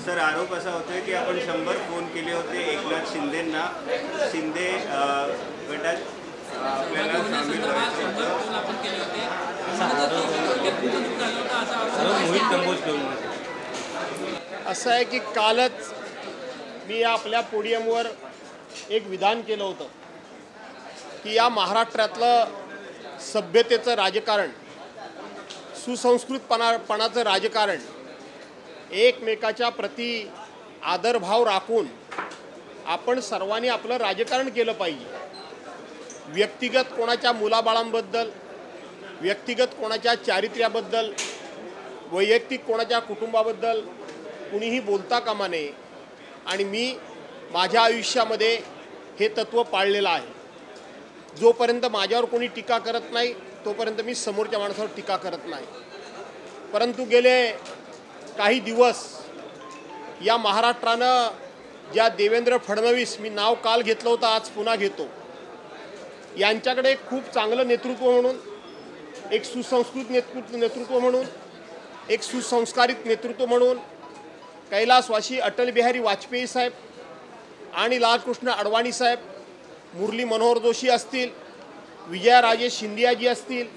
Sir आरोप असा होतोय की आपण 100 फोन केले होते एकनाथ शिंदेंना, शिंदे गटात आपल्याला सामील करायचं होतं मोहित कंबोज असं आहे की कालच मी आपल्या पोडियमवर एक विधान केलं होतं की या महाराष्ट्रातलं सभ्यतेचं राजकारण, सुसंस्कृतपणाचं राजकारण, एकमेकाच्या प्रती आदरभाव राखून आपण सर्वांनी आपलं राजकारण केलं पाहिजे। व्यक्तिगत कोणाच्या मुलाबाळांबद्दल, व्यक्तिगत कोणाच्या चारित्र्याबद्दल, वैयक्तिक कोणाच्या कुटुंबाबद्दल कुणीही बोलता कामा नये। आणि मी माझ्या आयुष्यामध्ये हे तत्त्व पाळलेलं आहे। जोपर्यंत माझ्यावर कोणी टीका करत नाही तोपर्यंत मी समोरच्या माणसावर टीका करत नाही। परंतु गेले काही दिवस या महाराष्ट्रानं ज्या देवेंद्र फडणवीस, मी नाव काल घेतलं होतं आज पुन्हा घेतो, यांच्याकडे खूप चांगलं नेतृत्व म्हणून, एक सुसंस्कृत नेतृत्व म्हणून, एक सुसंस्कारित नेतृत्व म्हणून कैलासवासी अटल बिहारी वाजपेयी साहेब आणि लालकृष्ण अडवाणी साहेब, मुरली मनोहर जोशी असतील, विजयाराजे शिंदेजी असतील,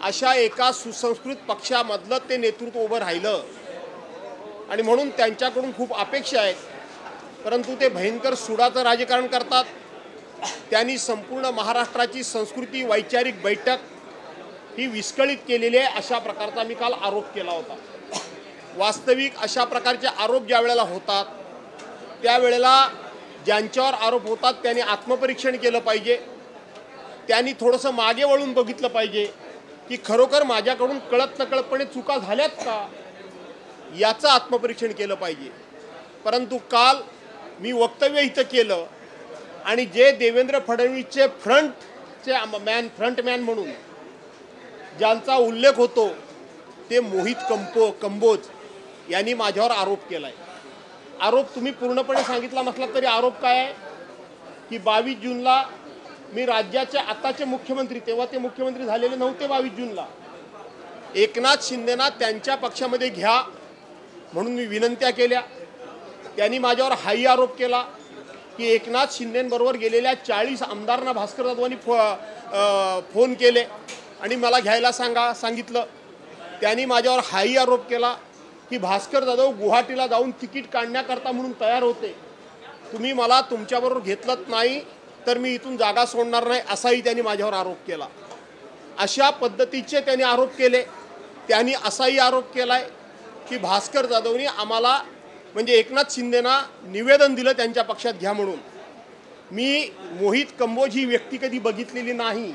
अशा एका सुसंस्कृत पक्षामधलं ते नेतृत्व उभं राहिलं आणि म्हणून त्यांच्याकडून खूप अपेक्षा आहेत। परंतु ते भयंकर सुडाचं राजकारण करतात। त्यांनी संपूर्ण महाराष्ट्राची संस्कृती, वैचारिक बैठक ही विस्कळीत केलेली आहे, अशा प्रकारचा मी काल आरोप केला होता। वास्तविक अशा प्रकारचे आरोप ज्या वेळेला होतात त्यावेळेला ज्यांच्यावर आरोप होतात त्यांनी आत्मपरीक्षण केलं पाहिजे। त्यांनी थोडंसं मागे वळून बघितलं पाहिजे की खरोखर माझ्याकडून कळत नकळतपणे चुका झाल्यात का, याचं आत्मपरीक्षण केलं पाहिजे। परंतु काल मी वक्तव्य इथं केलं आणि जे देवेंद्र फडणवीसचे फ्रंटमॅन म्हणून ज्यांचा उल्लेख होतो ते मोहित कंबोज यांनी माझ्यावर आरोप केला आहे। आरोप तुम्ही पूर्णपणे सांगितला नसला तरी आरोप काय आहे की 22 जूनला मी राज्याचे आताचे मुख्यमंत्री, तेव्हा ते मुख्यमंत्री झालेले नव्हते 22 जूनला, एकनाथ शिंदेना त्यांच्या पक्षामध्ये घ्या म्हणून मी विनंत्या केल्या। त्यांनी माझ्यावर हाही आरोप केला की एकनाथ शिंदेंबरोबर गेलेल्या 40 आमदारांना भास्कर जाधवांनी फोन केले आणि मला घ्यायला सांगितलं। त्यांनी माझ्यावर हाही आरोप केला की भास्कर जाधव गुवाहाटीला जाऊन तिकीट काढण्याकरता म्हणून तयार होते, तुम्ही मला तुमच्याबरोबर घेतलंच नाही तर मी इथून जागा सोडणार नाही, असाही त्यांनी माझ्यावर आरोप केला। अशा पद्धतीचे त्यांनी आरोप केले। त्यांनी असाही आरोप केलाय की भास्कर जाधवनी आम्हाला म्हणजे एकनाथ शिंदेना निवेदन दिलं त्यांच्या पक्षात घ्या म्हणून। मी मोहित कंबोज ही व्यक्ती कधी बघितलेली नाही,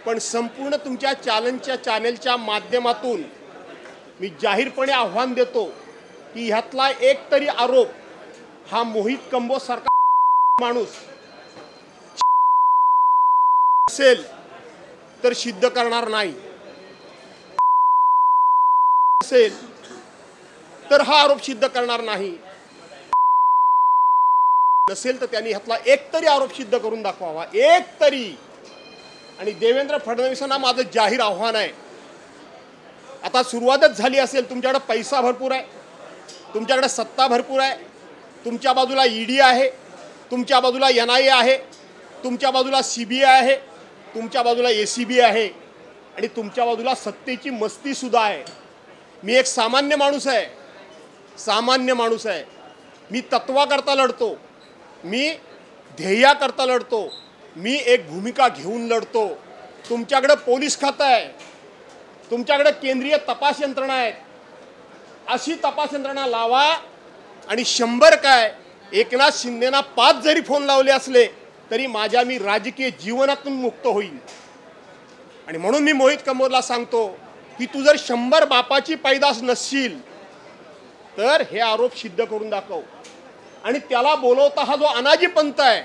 पण संपूर्ण तुमच्या चॅनलच्या माध्यमातून मी जाहीरपणे आव्हान देतो की ह्यातला एक तरी आरोप हा मोहित कंबोज सारखा माणूस असेल तर सिद्ध करणार नाही, असेल तर हा आरोप सिद्ध करणार नाही, नसेल तर त्यांनी ह्यातला एक तरी आरोप सिद्ध करून दाखवावा, एक तरी। आणि देवेंद्र फडणवीसांना माझं जाहीर आव्हान आहे, आता सुरुवातच झाली असेल, तुमच्याकडे पैसा भरपूर आहे, तुमच्याकडे सत्ता भरपूर आहे, तुमच्या बाजूला ईडी आहे, तुमच्या बाजूला NIA आहे, तुमच्या बाजूला CBI आहे, तुमच्या बाजूला ACB आहे आणि तुमच्या बाजूला सत्तेची मस्ती सुद्धा आहे। मी एक सामान्य माणूस आहे, मी तत्वाकरता लढतो, मी ध्येयाकरता लढतो, मी एक भूमिका घेऊन लढतो। तुमच्याकडे पोलीस खातं आहे, तुमच्याकडे केंद्रीय तपास यंत्रणा आहे, अशी तपास यंत्रणा लावा आणि 100 काय एकनाथ शिंदेना 5 जरी फोन लावले असले तरी मी राजकीय जीवनातून मुक्त होईल। आणि म्हणून मी मोहित कंबोजला सांगतो की तू जर 100 बापाची पैदास नसशील तर हे आरोप सिद्ध करून दाखव। आणि त्याला बोलवता हा जो अनाजी पंथ आहे,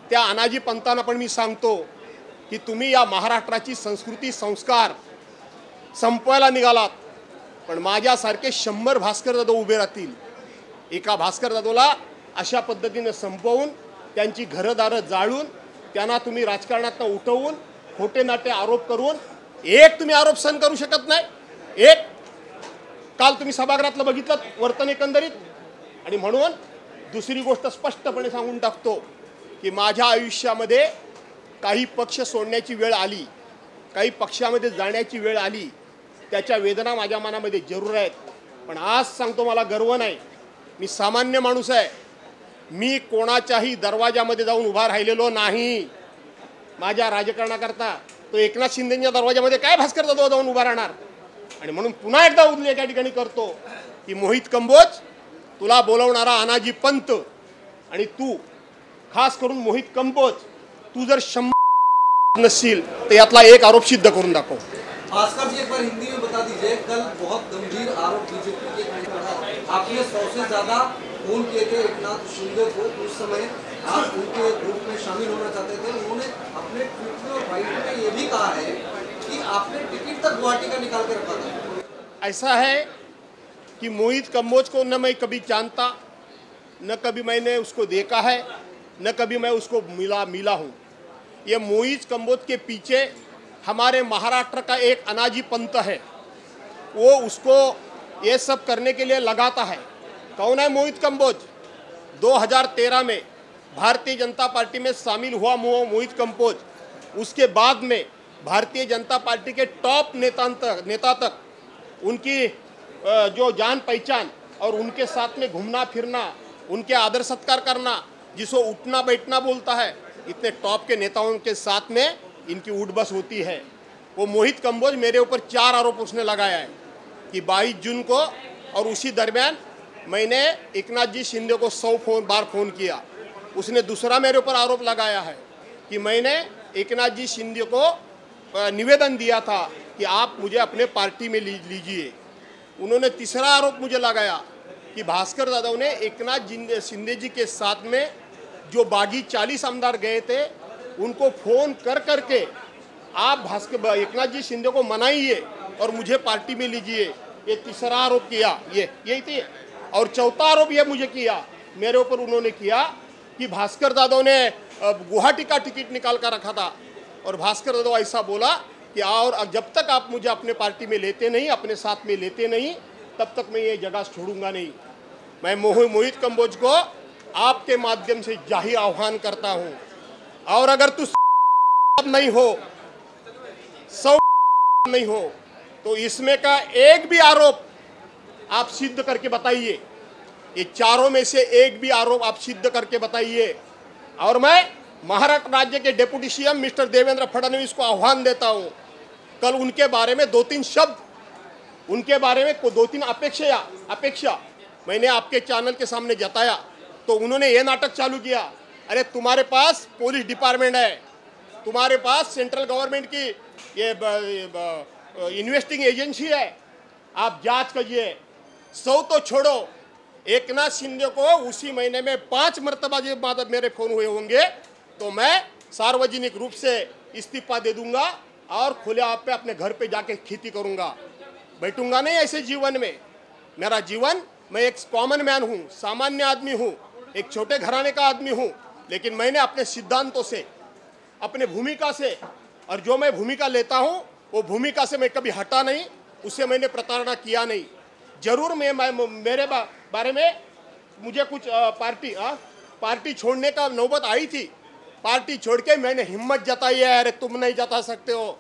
त्या अनाजी पंथांना पण मी सांगतो की तुम्ही या महाराष्ट्राची संस्कृती, संस्कार संपवायला निघालात, पण माझ्यासारखे 100 भास्कर जाधव उभे राहतील। एका भास्कर जाधवला अशा पद्धतीने संपवून, त्यांची घरदारं जाळून, त्यांना तुम्ही राजकारणातून उठवून, खोटे नाटे आरोप करून एक तुम्ही आरोप सहन करू शकत नाही। एक काल तुम्ही सभागृहातलं बघितलं वर्तन एकंदरीत आणि म्हणून दुसरी गोष्ट स्पष्टपणे सांगून टाकतो की माझ्या आयुष्यामध्ये काही पक्ष सोडण्याची वेळ आली, काही पक्षामध्ये जाण्याची वेळ आली, त्याच्या वेदना माझ्या मनामध्ये जरूर आहेत. पण आज सांगतो मला गर्व नाही, मी सामान्य माणूस आहे. मी कोणाच्याही दरवाजामध्ये जाऊन उभा राहिलेलो नाही माझ्या राजकारणाकरता. तो एकनाथ शिंदेच्या दरवाजामध्ये काय भास्कर जाधव जाऊन उभा राहणार. आणि म्हणून पुन्हा एकदा उल्लेख या ठिकाणी करतो की मोहित कंबोज, तुला बोलवणारा अनाजी पंत आणि तू, खास करून मोहित कंबोज, तू जर 100 नसशील तर यातला एक आरोप सिद्ध करून दाखव. भास्कर जी एक बार हिंदी में बता दीजिए, कल बहुत गंभीर आरोप बीजेपी के आपने 100 से ज्यादा फोन किए थे एकनाथ शिंदे को. उस समय आप उनके ग्रुप में शामिल होना चाहते थे. उन्होंने अपने ट्वीट में और वाइट में ये भी कहा है कि आपने टिकट तक गुवाहाटी का निकाल के रखा था. ऐसा है कि मोहित कंबोज को न मैं कभी जानता, न कभी मैंने उसको देखा है, न कभी मैं उसको मिला हूँ. ये मोहित कंबोज के पीछे हमारे महाराष्ट्र का एक अनाजी पंत है, वो उसको ये सब करने के लिए लगाता है. कौन है मोहित कंबोज? 2013 में भारतीय जनता पार्टी में शामिल हुआ मोहित कंबोज, उसके बाद में भारतीय जनता पार्टी के टॉप नेता तक उनकी जो जान पहचान और उनके साथ में घूमना फिरना, उनके आदर सत्कार करना, जिसको उठना बैठना बोलता है, इतने टॉप के नेताओं के साथ में इनकी उठ बस होती है. वो मोहित कंबोज मेरे ऊपर 4 आरोप उसने लगाया है कि 22 जून को और उसी दरमियान मैंने एकनाथ जी शिंदे को 100 बार फ़ोन किया. उसने दूसरा मेरे ऊपर आरोप लगाया है कि मैंने एकनाथ जी शिंदे को निवेदन दिया था कि आप मुझे अपने पार्टी में लीजिए. उन्होंने तीसरा आरोप मुझे लगाया कि भास्कर जाधव ने एकनाथ शिंदे जी के साथ में जो बागी 40 आमदार गए थे उनको फ़ोन कर करके आप एकनाथ जी शिंदे को मनाइए और मुझे पार्टी में लीजिए. ये तीसरा आरोप किया, यही थी. और चौथा आरोप ये मुझे किया, मेरे ऊपर उन्होंने किया कि भास्कर जाधव ने गुवाहाटी का टिकट निकाल कर रखा था और भास्कर जाधव ऐसा बोला कि और जब तक आप मुझे अपने पार्टी में लेते नहीं, अपने साथ में लेते नहीं, तब तक मैं ये जगह छोड़ूंगा नहीं. मैं मोहित कंबोज को आपके माध्यम से जाहिर आह्वान करता हूँ, और अगर तू नहीं हो, 100 नहीं हो, तो इसमें का एक भी आरोप आप सिद्ध करके बताइए. ये चारों में से एक भी आरोप आप सिद्ध करके बताइए. और मैं महाराष्ट्र राज्य के deputy CM mister Devendra Fadnavis को आह्वान देता हूँ, कल उनके बारे में 2-3 शब्द, उनके बारे में 2-3 अपेक्षा मैंने आपके चैनल के सामने जताया, तो उन्होंने ये नाटक चालू किया, अरे तुम्हारे पास पुलिस डिपार्टमेंट है, तुम्हारे पास सेंट्रल गवर्नमेंट की ये इन्वेस्टिंग एजेंसी है, आप जांच करिए. 100 तो छोड़ो, एकनाथ शिंदे को उसी महीने में 5 मरतबा जब मेरे फ़ोन हुए होंगे तो मैं सार्वजनिक रूप से इस्तीफा दे दूंगा और खुले आप पे अपने घर पे जाके खेती करूंगा. बैठूंगा नहीं ऐसे जीवन में. मेरा जीवन, मैं एक कॉमन मैन हूँ, सामान्य आदमी हूँ, एक छोटे घराने का आदमी हूँ, लेकिन मैंने अपने सिद्धांतों से, अपने भूमिका से, और जो मैं भूमिका लेता हूँ वो भूमिका से मैं कभी हटा नहीं, उससे मैंने प्रताड़ना किया नहीं. जरूर मेरे बारे में मुझे कुछ पार्टी छोड़ने का नौबत आई थी. पार्टी छोड़ के मैंने हिम्मत जताई है, अरे तुम नहीं जता सकते हो.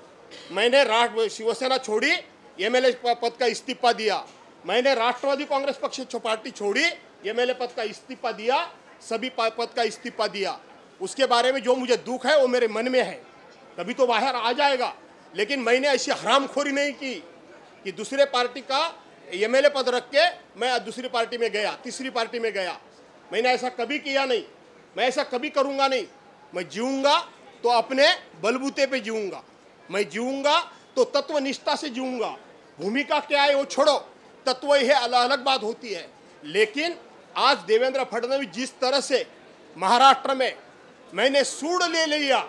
मैंने शिवसेना छोड़ी, एमएलए पद का इस्तीफा दिया. मैंने राष्ट्रवादी कांग्रेस पक्ष पार्टी छोड़ी, एमएलए पद का इस्तीफा दिया, सभी पद का इस्तीफा दिया. उसके बारे में जो मुझे दुख है वो मेरे मन में है, कभी तो बाहर आ जाएगा. लेकिन मैंने ऐसी हरामखोरी नहीं की कि दूसरे पार्टी का एमएलए पद रख के मैं दूसरी पार्टी में गया, तीसरी पार्टी में गया. मैंने ऐसा कभी किया नहीं, मैं ऐसा कभी करूँगा नहीं. मैं जीऊँगा तो अपने बलबूते पे जीऊँगा, मैं जीऊँगा तो तत्वनिष्ठा से जीऊँगा. भूमिका क्या है वो छोड़ो, तत्व है अलग बात होती है. लेकिन आज देवेंद्र फडणवीस जिस तरह से महाराष्ट्र में मैंने सूड ले लिया,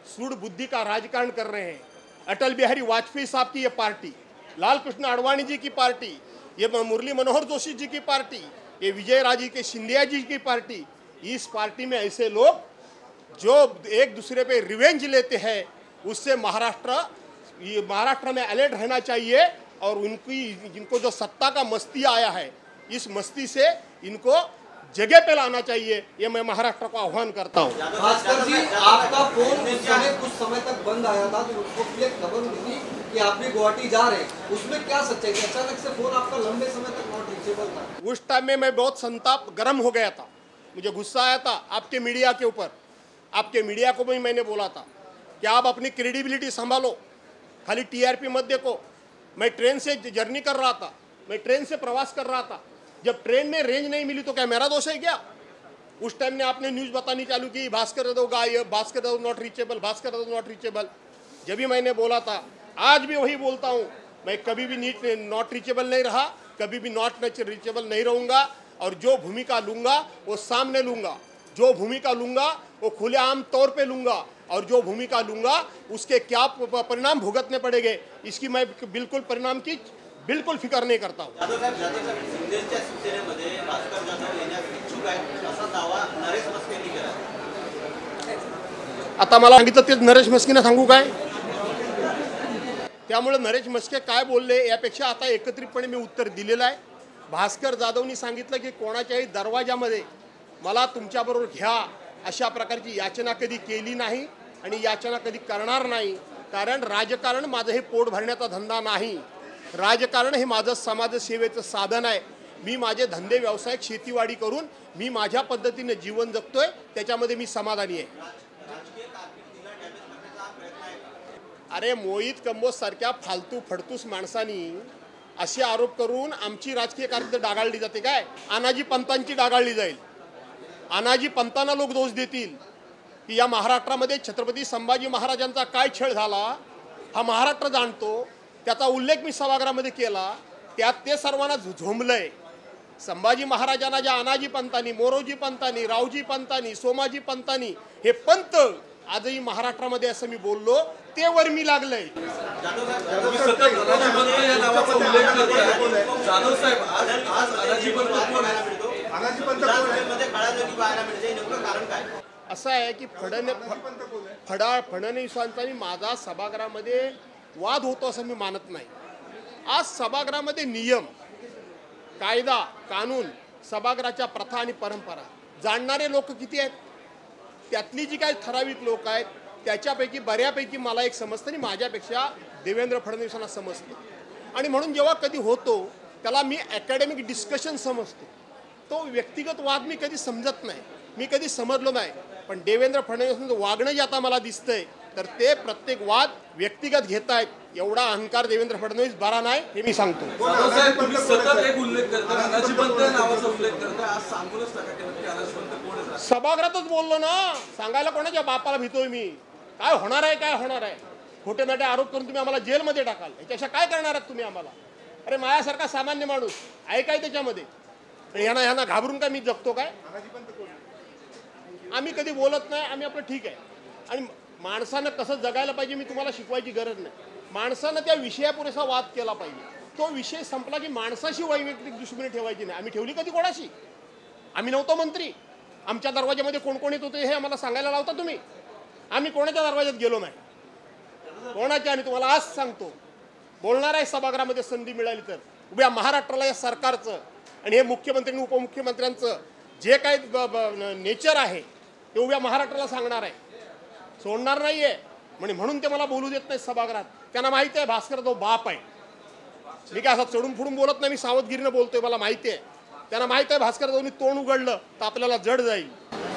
सूड बुद्धि का राजकारण कर रहे हैं. अटल बिहारी वाजपेयी साहब की ये पार्टी, लाल कृष्ण आडवाणी जी की पार्टी, ये मुरली मनोहर जोशी जी की पार्टी, ये विजय राजे के सिंधिया जी की पार्टी. इस पार्टी में ऐसे लोग जो एक दूसरे पे रिवेंज लेते हैं, उससे महाराष्ट्र में अलर्ट रहना चाहिए. और जिनको जो सत्ता का मस्ती आया है, इस मस्ती से इनको जगह पे लाना चाहिए, ये मैं महाराष्ट्र को आह्वान करता हूँ। भास्कर जी, आपका फोन उस समय कुछ समय तक बंद आया था, तो उसको भी खबर मिली थी कि आप भी गुवाहाटी जा रहे हैं, उसमें क्या सच्चाई थी? अचानक से फोन आपका लंबे समय तक नॉट रीचेबल था। उस टाइम में मैं बहुत संताप गर्म हो गया था, मुझे गुस्सा आया था आपके मीडिया के ऊपर। आपके मीडिया को भी मैंने बोला था कि आप अपनी क्रेडिबिलिटी संभालो, खाली टीआरपी मत देखो। मैं ट्रेन से जर्नी कर रहा था, मैं ट्रेन से प्रवास कर रहा था, जब ट्रेन में रेंज नहीं मिली तो क्या मेरा दोष है क्या? उस टाइम ने आपने न्यूज़ बतानी चालू की, भास्कर यादव गायब, Bhaskar Yadav not reachable, Bhaskar Yadav not reachable. जब भी मैंने बोला था, आज भी वही बोलता हूँ, मैं कभी भी नॉट रीचेबल नहीं रहा, कभी भी नॉट रीचेबल नहीं रहूँगा, और जो भूमिका लूँगा वो सामने लूँगा, जो भूमिका लूँगा वो खुलेआम तौर पे लूँगा, और जो भूमिका लूँगा उसके क्या परिणाम भुगतने पड़ेंगे इसकी मैं बिल्कुल परिणाम की बिल्कुल फिक्र नहीं करता हूँ। जाधव साहेब, शिंदेच्या शिवसेनेमध्ये भास्कर जाधव येण्यास इच्छुक आहेत असा दावा नरेश मस्केंनी केला। आता मला सांगितलं तेच नरेश मस्केने सांगू काय? त्यामुळे नरेश मस्के काय बोलले यापेक्षा आता एकत्रितपणे मी उत्तर दिलेलं आहे। भास्कर जाधवनी सांगितलं की कोणाच्याही दरवाजामध्ये मला तुमच्याबरोबर घ्या अशा प्रकारची याचना कधी केली नाही आणि याचना कधी करणार नाही, कारण राजकारण माझं हे पोट भरण्याचा धंदा नाही, राजकारण हे माझं समाजसेवेचं साधन आहे। मी माझे धंदे व्यावसायिक शेतीवाडी करून मी माझ्या पद्धतीने जीवन जगतोय, त्याच्यामध्ये मी समाधानी आहे। अरे मोहित कंबोज सारख्या फालतू फडतूस माणसांनी असे आरोप करून आमची राजकीय कारकीर्द डागाळली जाते काय? अनाजी पंतांची डागाळली जाईल। अनाजी पंतांना लोक दोष देतील की या महाराष्ट्रामध्ये छत्रपती संभाजी महाराजांचा काय छळ झाला हा महाराष्ट्र जाणतो, त्याचा उल्लेख मी सभागृहामध्ये केला, त्यात ते सर्वांना झोंबलंय। संभाजी महाराजांना ज्या अनाजी पंतांनी, मोरोजी पंतांनी, रावजी पंतांनी, सोमाजी पंतांनी हे पंत आजही महाराष्ट्रामध्ये असं मी बोललो, ते वर मी लागलंय। सतत अनाजी पंत या नावाचा उल्लेख करताय। जाधव साहेब, आज अनाजी पंत कोण आहे? अनाजी पंत मध्ये कळालं की पाहायला मिळते, नेमकं कारण काय? असं आहे की फडणवीसांचा आणि माझा सभागृहामध्ये वाद होतो असं मी मानत नाही। आज सभागृहामध्ये नियम, कायदा, कानून, सभागृहाच्या प्रथा आणि परंपरा जाणणारे लोक किती आहेत? त्यातली जी काही ठराविक लोक आहेत त्याच्यापैकी बऱ्यापैकी मला एक समजतं आणि माझ्यापेक्षा देवेंद्र फडणवीसांना समजतं, आणि म्हणून जेव्हा कधी होतो त्याला मी अकॅडमिक डिस्कशन समजतो, तो व्यक्तिगत वाद मी कधी समजत नाही, मी कधी समजलो नाही। पण देवेंद्र फडणवीसांचं वागणं जे आता मला दिसतंय तर ते प्रत्येक वाद व्यक्तिगत घेत आहेत, एवढा अहंकार देवेंद्र फडणवीस बरा नाही हे मी सांगतो। जाधव साहेब, तुम्ही सतत एक उल्लेख करता, अनाजी पंत या नावाचा उल्लेख करता, आज सांगूनच टाका की नक्की अनाजी पंत कोण आहे? सभागृहातच बोललो ना, सांगायला कोणाच्या बापाला भीतोय मी? काय होणार आहे, काय होणार आहे? खोटे नाटे आरोप करून तुम्ही आम्हाला जेलमध्ये टाकाल, याच्यापेक्षा काय करणार आहात तुम्ही आम्हाला? अरे माझ्यासारखा सामान्य माणूस आहे काय त्याच्यामध्ये? ह्यांना घाबरून काय मी जगतो काय? आम्ही कधी बोलत नाही, आम्ही आपलं ठीक आहे। आणि माणसानं कसं जगायला पाहिजे मी तुम्हाला शिकवायची गरज नाही, माणसानं त्या विषयापुरेसा वाद केला पाहिजे। तो विषय संपला की माणसाशी वैयक्तिक दुश्मनी ठेवायची नाही। आम्ही ठेवली कधी कोणाशी? आम्ही नव्हतो मंत्री, आमच्या दरवाजामध्ये कोण कोण येत होते हे आम्हाला सांगायला लावता तुम्ही? आम्ही कोणाच्या दरवाजात गेलो नाही, कोणाच्या। आणि तुम्हाला आज सांगतो, बोलणार आहे सभागृहामध्ये संधी मिळाली तर, उभ्या महाराष्ट्राला या सरकारचं आणि हे मुख्यमंत्री आणि उपमुख्यमंत्र्यांचं जे काही नेचर आहे ते उभ्या महाराष्ट्राला सांगणार आहे, सोडणार नाही आहे। म्हणून ते मला बोलू देत नाही सभागृहात, त्यांना माहिती आहे भास्कर तो बाप आहे। मी काय असं चढून फुडून बोलत नाही, मी सावधगिरीनं बोलतोय, मला माहिती आहे, त्यांना माहिती आहे भास्कर जाऊन तोंड उघडलं तर आपल्याला जड जाईल।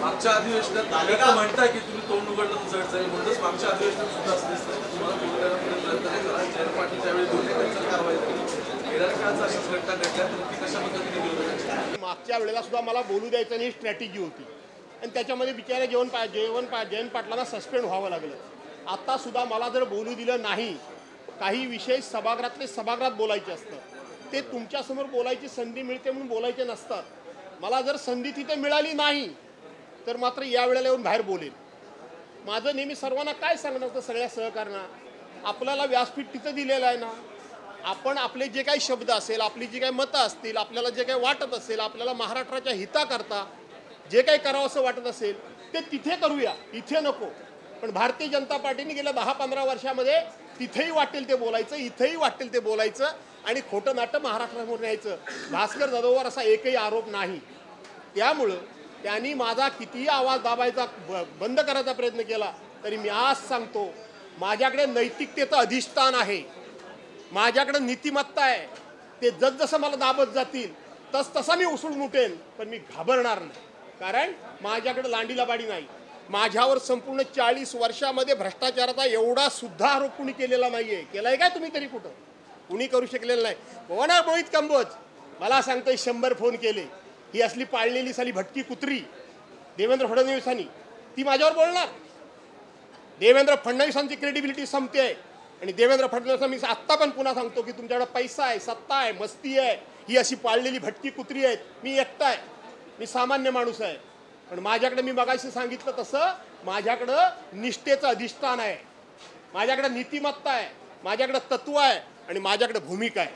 मागच्या अधिवेशनात तालिका म्हणताय की तुम्ही तोंड उघडलं तर जड जाईल, म्हणूनच मागच्या अधिवेशनात सुद्धा असं दिसतं तुम्हाला बोलण्यापर्यंत प्रयत्न नाही झाला। जयंत पाटील त्यावेळी दोन्ही कारवाई केली, येणाऱ्या काळात अशाच घटना घडल्या तर ती कशा पद्धतीने विरोधाची? मागच्या वेळेला सुद्धा मला बोलू द्यायचं नाही स्ट्रॅटेजी होती, आणि त्याच्यामध्ये बिचारे जयंत पाटलांना सस्पेंड व्हावं लागलं। आता सुद्धा मला जर बोलू दिलं नाही, काही विषय सभागृहातले सभागृहात बोलायचे असतं, ते तुमच्यासमोर बोलायची संधी मिळते म्हणून बोलायचे नसतात। मला जर संधी तिथे मिळाली नाही तर मात्र या वेळेला येऊन बाहेर बोलेल। माझं नेहमी सर्वांना काय सांगणं होतं, सगळ्या सहकाऱ्यांना, आपल्याला व्यासपीठ तिथं दिलेलं आहे ना, आपण आपले जे काही शब्द असेल, आपली जी काही मतं असतील, आपल्याला जे काही वाटत असेल, आपल्याला महाराष्ट्राच्या हिताकरता जे काही करावं असं वाटत असेल ते तिथे करूया, इथे नको। पण भारतीय जनता पार्टीने गेल्या 10-15 वर्षामध्ये तिथेही वाटेल ते बोलायचं, इथेही वाटेल ते बोलायचं, आणि खोटं नाटं महाराष्ट्रासमोर न्यायचं. भास्कर जाधववर असा एकही आरोप नाही. त्यामुळं त्यांनी माझा कितीही आवाज दाबायचा बंद करायचा प्रयत्न केला तरी मी आज सांगतो, माझ्याकडे नैतिकतेचं अधिष्ठान आहे, माझ्याकडे नीतिमत्ता आहे. ते जसं मला दाबत जातील तसा मी उचलून उठेन, पण मी घाबरणार नाही. कारण माझ्याकडे लांडीला बाडी नाही. माझ्यावर संपूर्ण 40 वर्षामध्ये भ्रष्टाचाराचा एवढा सुद्धा आरोप कुणी केलेला नाही आहे. केलाय काय तुम्ही तरी? कुठं कुणी करू शकलेलं नाही. कोणा मोहित कंबोज मला सांगतोय 100 फोन केले. ही असली पाळलेली साली भटकी कुत्री देवेंद्र फडणवीसांनी, ती माझ्यावर बोलणार? देवेंद्र फडणवीसांची क्रेडिबिलिटी संपते आहे. आणि देवेंद्र फडणवीसांनी मी आत्ता पण पुन्हा सांगतो की तुमच्याकडे पैसा आहे, सत्ता आहे, मस्ती आहे, ही अशी पाळलेली भटकी कुत्री आहेत. मी एकटा आहे, मी सामान्य माणूस आहे. पण माझ्याकडे मी मगाशी सांगितलं तसं माझ्याकडं निष्ठेचं अधिष्ठान आहे, माझ्याकडे नीतिमत्ता आहे, माझ्याकडे तत्व आहे आणि माझ्याकडे भूमिका आहे.